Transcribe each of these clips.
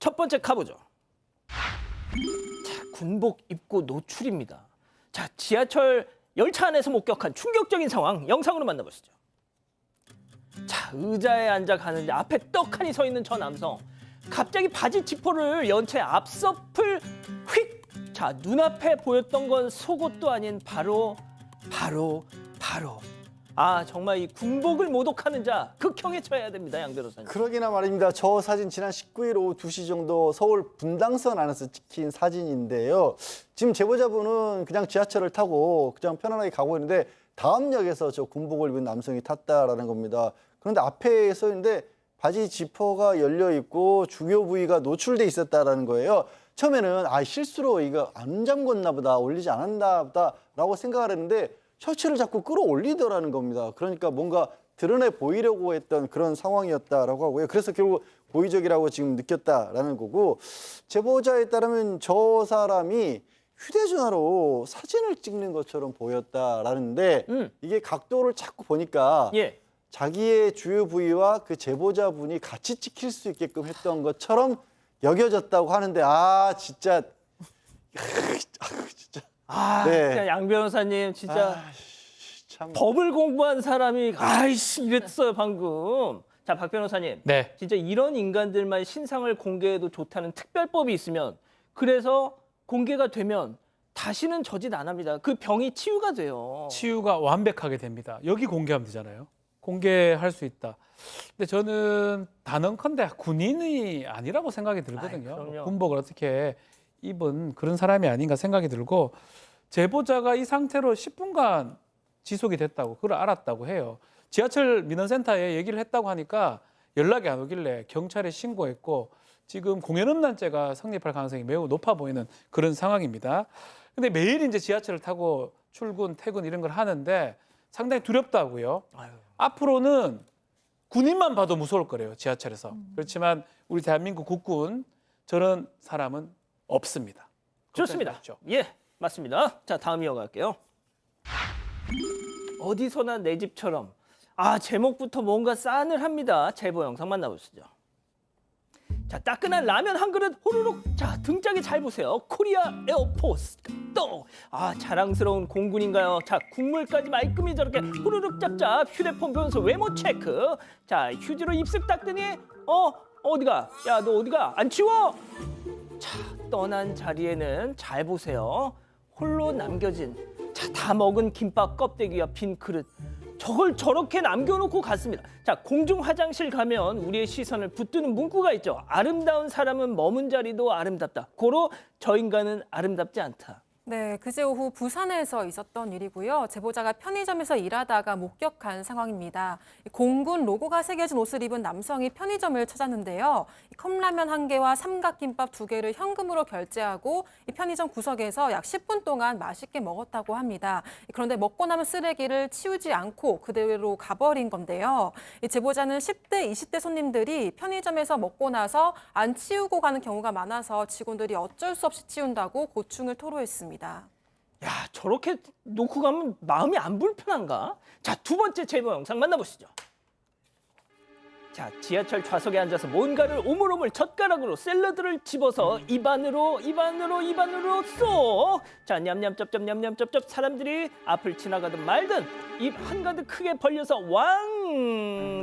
첫 번째 가보죠. 자, 군복 입고 노출입니다. 자, 지하철 열차 안에서 목격한 충격적인 상황 영상으로 만나보시죠. 자, 의자에 앉아 가는데 앞에 떡하니 서 있는 저 남성. 갑자기 바지 지퍼를 연체 앞서풀 휙! 자, 눈앞에 보였던 건 속옷도 아닌 바로. 아, 정말 이 군복을 모독하는 자 극형에 처해야 됩니다, 양 변호사님. 그러기나 말입니다. 저 사진 지난 19일 오후 2시 정도 서울 분당선 안에서 찍힌 사진인데요. 지금 제보자분은 그냥 지하철을 타고 그냥 편안하게 가고 있는데 다음 역에서 저 군복을 입은 남성이 탔다라는 겁니다. 그런데 앞에 서 있는데 바지 지퍼가 열려 있고 주요 부위가 노출돼 있었다라는 거예요. 처음에는 실수로 이거 안 잠궜나 보다, 올리지 않았나 보다라고 생각을 했는데 셔츠를 자꾸 끌어올리더라는 겁니다. 그러니까 뭔가 드러내 보이려고 했던 그런 상황이었다라고 하고요. 그래서 결국 고의적이라고 지금 느꼈다라는 거고, 제보자에 따르면 저 사람이 휴대전화로 사진을 찍는 것처럼 보였다라는데 이게 각도를 자꾸 보니까 예. 자기의 주요 부위와 그 제보자분이 같이 찍힐 수 있게끔 했던 것처럼 여겨졌다고 하는데 진짜 네. 진짜 양 변호사님 진짜 참. 법을 공부한 사람이 아이씨 이랬어요 방금. 자, 박 변호사님. 네. 진짜 이런 인간들만 신상을 공개해도 좋다는 특별법이 있으면, 그래서 공개가 되면 다시는 저짓 안 합니다. 그 병이 치유가 돼요. 치유가 완벽하게 됩니다. 여기 공개하면 되잖아요. 공개할 수 있다. 근데 저는 단언컨대 군인이 아니라고 생각이 들거든요. 그럼요. 군복을 어떻게 입은 그런 사람이 아닌가 생각이 들고, 제보자가 이 상태로 10분간 지속이 됐다고, 그걸 알았다고 해요. 지하철 민원센터에 얘기를 했다고 하니까 연락이 안 오길래 경찰에 신고했고, 지금 공연음란죄가 성립할 가능성이 매우 높아 보이는 그런 상황입니다. 근데 매일 이제 지하철을 타고 출근, 퇴근 이런 걸 하는데 상당히 두렵다고요. 앞으로는 군인만 봐도 무서울 거래요, 지하철에서. 그렇지만 우리 대한민국 국군, 저런 사람은 없습니다. 좋습니다. 걱정하지 마십시오. 예, 맞습니다. 자, 다음 이어갈게요. 어디서나 내 집처럼. 제목부터 뭔가 싸늘합니다. 제보 영상 만나보시죠. 자, 따끈한 라면 한 그릇 호로록. 자, 등짝에 잘 보세요. 코리아 에어포스 또. 자랑스러운 공군인가요? 자, 국물까지 말끔히 저렇게 호로록 짭짭. 휴대폰 보면서 외모 체크. 자, 휴지로 입술 닦더니 어디가? 야, 너 어디가? 안 치워? 자, 떠난 자리에는 잘 보세요. 홀로 남겨진, 다 먹은 김밥 껍데기와 빈 그릇. 저걸 저렇게 남겨놓고 갔습니다. 자, 공중 화장실 가면 우리의 시선을 붙드는 문구가 있죠. 아름다운 사람은 머문 자리도 아름답다. 고로 저 인간은 아름답지 않다. 네, 그제 오후 부산에서 있었던 일이고요. 제보자가 편의점에서 일하다가 목격한 상황입니다. 공군 로고가 새겨진 옷을 입은 남성이 편의점을 찾았는데요. 컵라면 1개와 삼각김밥 2개를 현금으로 결제하고 이 편의점 구석에서 약 10분 동안 맛있게 먹었다고 합니다. 그런데 먹고 남은 쓰레기를 치우지 않고 그대로 가버린 건데요. 이 제보자는 10대, 20대 손님들이 편의점에서 먹고 나서 안 치우고 가는 경우가 많아서 직원들이 어쩔 수 없이 치운다고 고충을 토로했습니다. 야, 저렇게 놓고 가면 마음이 안 불편한가? 자, 두 번째 제보 영상 만나보시죠. 자, 지하철 좌석에 앉아서 뭔가를 오물오물 젓가락으로 샐러드를 집어서 입안으로 쏙. 자, 냠냠쩝쩝 냠냠쩝쩝. 사람들이 앞을 지나가든 말든 입 한가득 크게 벌려서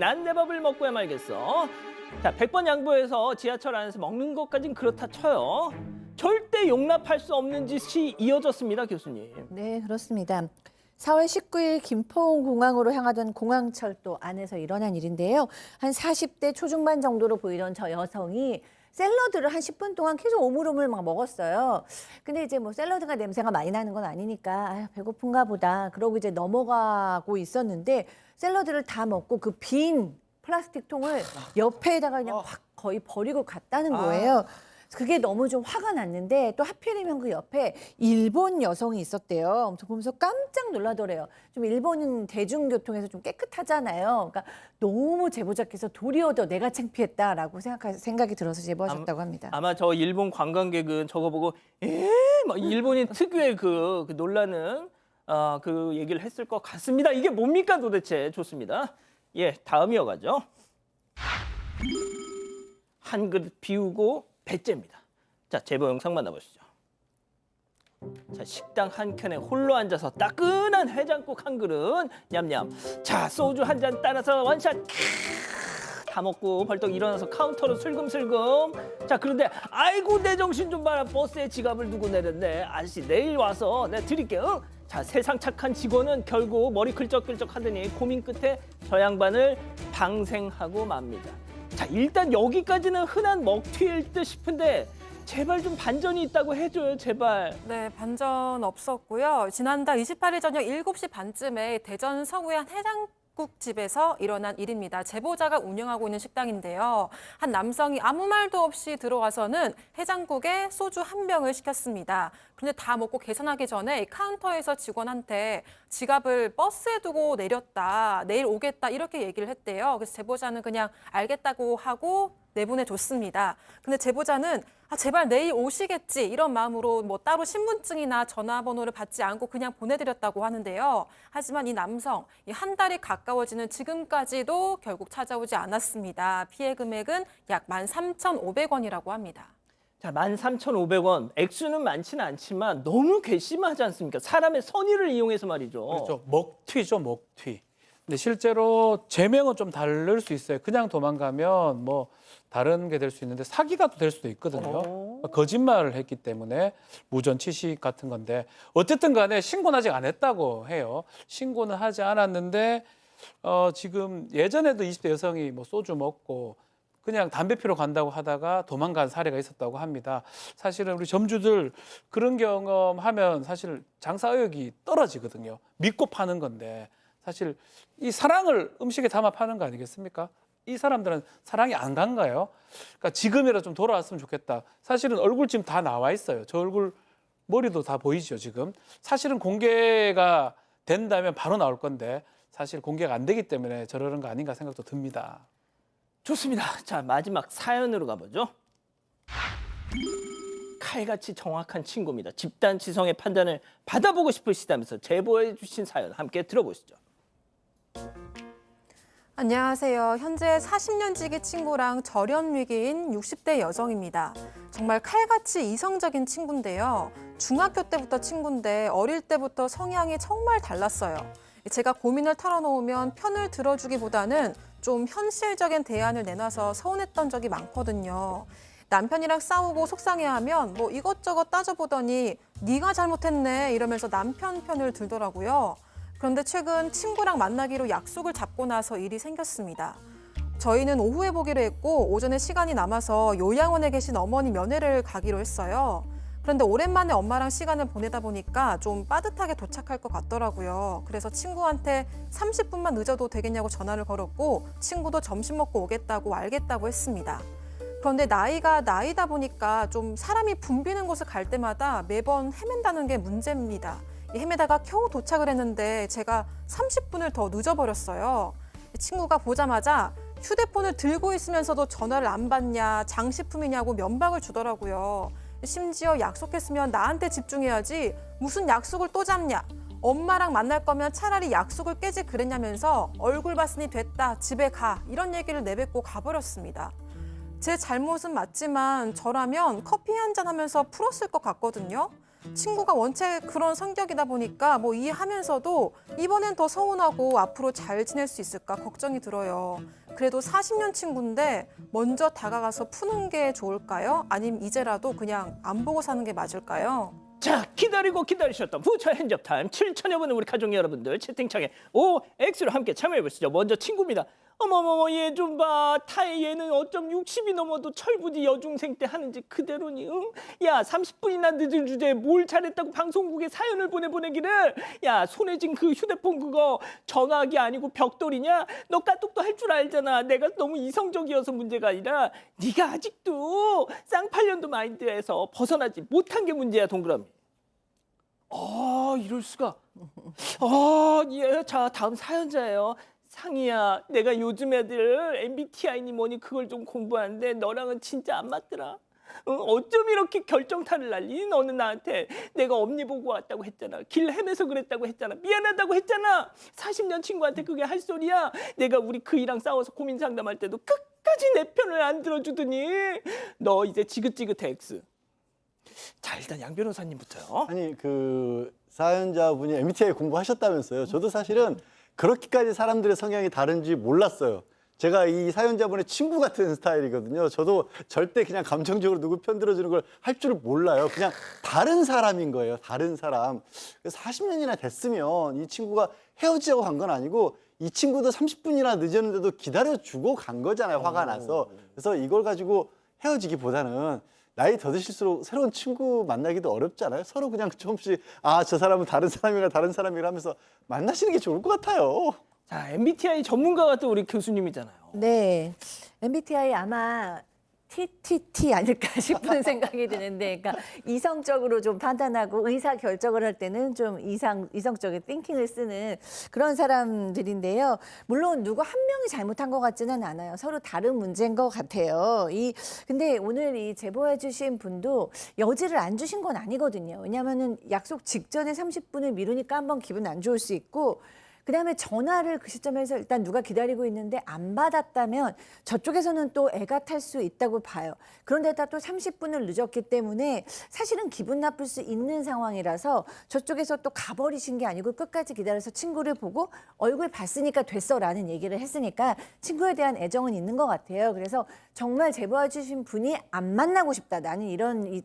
난 내 밥을 먹고야 말겠어. 자, 100번 양보해서 지하철 안에서 먹는 것까진 그렇다 쳐요. 절대 용납할 수 없는 짓이 이어졌습니다, 교수님. 네, 그렇습니다. 4월 19일 김포공항으로 향하던 공항철도 안에서 일어난 일인데요. 한 40대 초중반 정도로 보이던 저 여성이 샐러드를 한 10분 동안 계속 오물오물 막 먹었어요. 근데 이제 뭐 샐러드가 냄새가 많이 나는 건 아니니까 배고픈가 보다. 그러고 이제 확 있었는데 샐러드를 다 먹고 그 빈 플라스틱 통을 옆에다가 그냥 확 거의 버리고 갔다는 거예요. 그게 너무 좀 화가 났는데 또 하필이면 그 옆에 일본 여성이 있었대요. 그래서 보면서 깜짝 놀라더래요. 좀 일본은 대중교통에서 좀 깨끗하잖아요. 그러니까 너무 제보자께서 도리어 더 내가 창피했다라고 생각이 들어서 제보하셨다고 합니다. 아마 저 일본 관광객은 저거 보고 막 일본인 특유의 그 논란은 그 얘기를 했을 것 같습니다. 이게 뭡니까 도대체? 좋습니다. 예, 다음 이어가죠. 한 그릇 비우고 배째입니다. 자, 제보 영상 만나보시죠. 자, 식당 한 켠에 홀로 앉아서 따끈한 해장국 한 그릇 냠냠. 자, 소주 한 잔 따라서 원샷 다 먹고 벌떡 일어나서 카운터로 슬금슬금. 자, 그런데 아이고 내 정신 좀 봐라. 버스에 지갑을 두고 내렸네. 아저씨 내일 와서 내가 드릴게요. 자, 세상 착한 직원은 결국 머리 클쩍클쩍 하더니 고민 끝에 저 양반을 방생하고 맙니다. 자, 일단 여기까지는 흔한 먹튀일 듯 싶은데 제발 좀 반전이 있다고 해줘요, 제발. 네, 반전 없었고요. 지난달 28일 저녁 7시 반쯤에 대전 서구의 한 해장국집에서 일어난 일입니다. 제보자가 운영하고 있는 식당인데요. 한 남성이 아무 말도 없이 들어와서는 해장국에 소주 한 병을 시켰습니다. 그런데 다 먹고 계산하기 전에 이 카운터에서 직원한테 지갑을 버스에 두고 내렸다, 내일 오겠다 이렇게 얘기를 했대요. 그래서 제보자는 그냥 알겠다고 하고 내보내줬습니다. 근데 제보자는 제발 내일 오시겠지 이런 마음으로 뭐 따로 신분증이나 전화번호를 받지 않고 그냥 보내드렸다고 하는데요. 하지만 이 남성 한 달이 가까워지는 지금까지도 결국 찾아오지 않았습니다. 피해 금액은 약 13,500원이라고 합니다. 자, 13,500원. 액수는 많지는 않지만 너무 괘씸하지 않습니까? 사람의 선의를 이용해서 말이죠. 그렇죠. 먹튀죠, 먹튀. 근데 실제로 제명은 좀 다를 수 있어요. 그냥 도망가면 뭐 다른 게 될 수 있는데 사기가 또 될 수도 있거든요. 거짓말을 했기 때문에 무전취식 같은 건데 어쨌든 간에 신고는 아직 안 했다고 해요. 신고는 하지 않았는데 지금 예전에도 20대 여성이 뭐 소주 먹고 그냥 담배 피러 간다고 하다가 도망간 사례가 있었다고 합니다. 사실은 우리 점주들 그런 경험하면 사실 장사 의욕이 떨어지거든요. 믿고 파는 건데 사실 이 사랑을 음식에 담아 파는 거 아니겠습니까? 이 사람들은 사랑이 안 간가요? 그러니까 지금이라도 좀 돌아왔으면 좋겠다. 사실은 얼굴 지금 다 나와 있어요. 저 얼굴 머리도 다 보이죠, 지금. 사실은 공개가 된다면 바로 나올 건데 사실 공개가 안 되기 때문에 저러는 거 아닌가 생각도 듭니다. 좋습니다. 자, 마지막 사연으로 가보죠. 칼같이 정확한 친구입니다. 집단 지성의 판단을 받아보고 싶으시다면서 제보해 주신 사연 함께 들어보시죠. 안녕하세요. 현재 40년 지기 친구랑 절연 위기인 60대 여성입니다. 정말 칼같이 이성적인 친구인데요. 중학교 때부터 친구인데 어릴 때부터 성향이 정말 달랐어요. 제가 고민을 털어놓으면 편을 들어주기보다는 좀 현실적인 대안을 내놔서 서운했던 적이 많거든요. 남편이랑 싸우고 속상해하면 뭐 이것저것 따져보더니 네가 잘못했네 이러면서 남편 편을 들더라고요. 그런데 최근 친구랑 만나기로 약속을 잡고 나서 일이 생겼습니다. 저희는 오후에 보기로 했고 오전에 시간이 남아서 요양원에 계신 어머니 면회를 가기로 했어요. 그런데 오랜만에 엄마랑 시간을 보내다 보니까 좀 빠듯하게 도착할 것 같더라고요. 그래서 친구한테 30분만 늦어도 되겠냐고 전화를 걸었고 친구도 점심 먹고 오겠다고 알겠다고 했습니다. 그런데 나이가 나이다 보니까 좀 사람이 붐비는 곳을 갈 때마다 매번 헤맨다는 게 문제입니다. 헤매다가 겨우 도착을 했는데 제가 30분을 더 늦어버렸어요. 친구가 보자마자 휴대폰을 들고 있으면서도 전화를 안 받냐, 장식품이냐고 면박을 주더라고요. 심지어 약속했으면 나한테 집중해야지 무슨 약속을 또 잡냐. 엄마랑 만날 거면 차라리 약속을 깨지 그랬냐면서 얼굴 봤으니 됐다, 집에 가 이런 얘기를 내뱉고 가버렸습니다. 제 잘못은 맞지만 저라면 커피 한잔 하면서 풀었을 것 같거든요. 친구가 원체 그런 성격이다 보니까 뭐 이해하면서도 이번엔 더 서운하고 앞으로 잘 지낼 수 있을까 걱정이 들어요. 그래도 40년 친구인데 먼저 다가가서 푸는 게 좋을까요? 아니면 이제라도 그냥 안 보고 사는 게 맞을까요? 자, 기다리고 기다리셨던 부처 핸즈업 타임 7천여 분의 우리 가족 여러분들 채팅창에 OX로 함께 참여해 보시죠. 먼저 친구입니다. 어머머머 얘 좀 봐. 타의 얘는 어쩜 60이 넘어도 철부지 여중생 때 하는지 그대로니. 응? 야 30분이나 늦은 주제에 뭘 잘했다고 방송국에 사연을 보내기를. 야 손에 쥔 그 휴대폰 그거 전화기 아니고 벽돌이냐? 너 까똑도 할 줄 알잖아. 내가 너무 이성적이어서 문제가 아니라 네가 아직도 쌍팔년도 마인드에서 벗어나지 못한 게 문제야. 동그라미. 이럴 수가. 예. 자 다음 사연자예요. 상희야, 내가 요즘 애들 MBTI니 뭐니 그걸 좀 공부하는데 너랑은 진짜 안 맞더라. 어쩜 이렇게 결정타를 날리니? 너는 나한테 내가 엄니 보고 왔다고 했잖아. 길 헤매서 그랬다고 했잖아. 미안하다고 했잖아. 40년 친구한테 그게 할 소리야. 내가 우리 그이랑 싸워서 고민 상담할 때도 끝까지 내 편을 안 들어주더니 너 이제 지긋지긋해 엑스. 자, 일단 양 변호사님부터요. 아니 그 사연자분이 MBTI 공부하셨다면서요. 저도 사실은 그렇게까지 사람들의 성향이 다른지 몰랐어요. 제가 이 사연자분의 친구 같은 스타일이거든요. 저도 절대 그냥 감정적으로 누구 편 들어주는 걸 할 줄을 몰라요. 그냥 다른 사람인 거예요. 다른 사람. 40년이나 됐으면 이 친구가 헤어지자고 간 건 아니고 이 친구도 30분이나 늦었는데도 기다려주고 간 거잖아요. 화가 나서. 그래서 이걸 가지고 헤어지기보다는 나이 더 드실수록 새로운 친구 만나기도 어렵잖아요. 서로 그냥 조금씩 저 사람은 다른 사람이라 다른 사람이라 하면서 만나시는 게 좋을 것 같아요. 자, MBTI 전문가가 또 우리 교수님이잖아요. 네, MBTI 아마 TTT 아닐까 싶은 생각이 드는데, 그러니까 이성적으로 좀 판단하고 의사 결정을 할 때는 좀 이성적인 띵킹을 쓰는 그런 사람들인데요. 물론 누구 한 명이 잘못한 것 같지는 않아요. 서로 다른 문제인 것 같아요. 근데 오늘 이 제보해주신 분도 여지를 안 주신 건 아니거든요. 왜냐하면은 약속 직전에 30분을 미루니까 한번 기분 안 좋을 수 있고. 그다음에 전화를 그 시점에서 일단 누가 기다리고 있는데 안 받았다면 저쪽에서는 또 애가 탈 수 있다고 봐요. 그런데다 또 30분을 늦었기 때문에 사실은 기분 나쁠 수 있는 상황이라서 저쪽에서 또 가버리신 게 아니고 끝까지 기다려서 친구를 보고 얼굴 봤으니까 됐어라는 얘기를 했으니까 친구에 대한 애정은 있는 것 같아요. 그래서 정말 제보해 주신 분이 안 만나고 싶다. 나는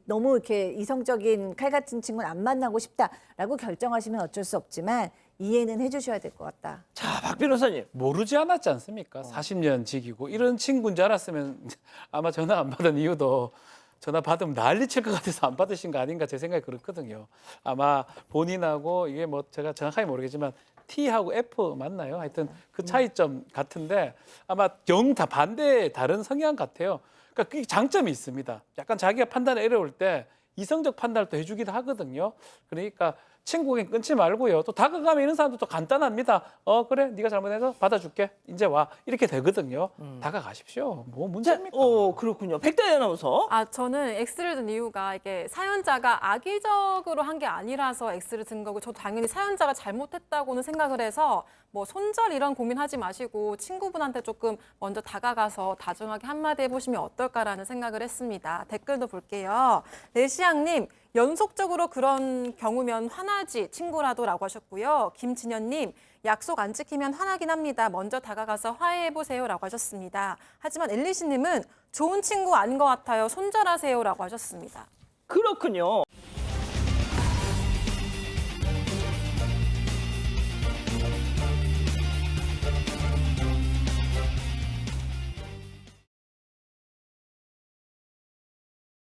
너무 이렇게 이성적인 칼 같은 친구는 안 만나고 싶다라고 결정하시면 어쩔 수 없지만 이해는 해주셔야 될 것 같다. 자, 박 변호사님. 모르지 않았지 않습니까? 40년 지기고 이런 친구인 줄 알았으면 아마 전화 안 받은 이유도 전화 받으면 난리 칠 것 같아서 안 받으신 거 아닌가 제 생각이 그렇거든요. 아마 본인하고 이게 뭐 제가 정확하게 모르겠지만 T하고 F 맞나요? 하여튼 그 차이점 같은데 아마 영 다 반대 다른 성향 같아요. 그러니까 그 장점이 있습니다. 약간 자기가 판단이 어려울 때 이성적 판단을 또 해주기도 하거든요. 그러니까 친구에게 끊지 말고요. 또 다가가면 이런 사람도 또 간단합니다. 그래, 네가 잘못해서 받아줄게. 이제 와. 이렇게 되거든요. 다가가십시오. 뭐 문제입니까? 그렇군요. 백다희 아나운서. 저는 X를 든 이유가 이게 사연자가 악의적으로 한 게 아니라서 X를 든 거고 저도 당연히 사연자가 잘못했다고는 생각을 해서 뭐 손절 이런 고민하지 마시고 친구분한테 조금 먼저 다가가서 다정하게 한마디 해보시면 어떨까라는 생각을 했습니다. 댓글도 볼게요. 레시앙님, 연속적으로 그런 경우면 화나지 친구라도라고 하셨고요. 김진현님, 약속 안 지키면 화나긴 합니다. 먼저 다가가서 화해해보세요라고 하셨습니다. 하지만 엘리시님은 좋은 친구 아닌 것 같아요. 손절하세요라고 하셨습니다. 그렇군요.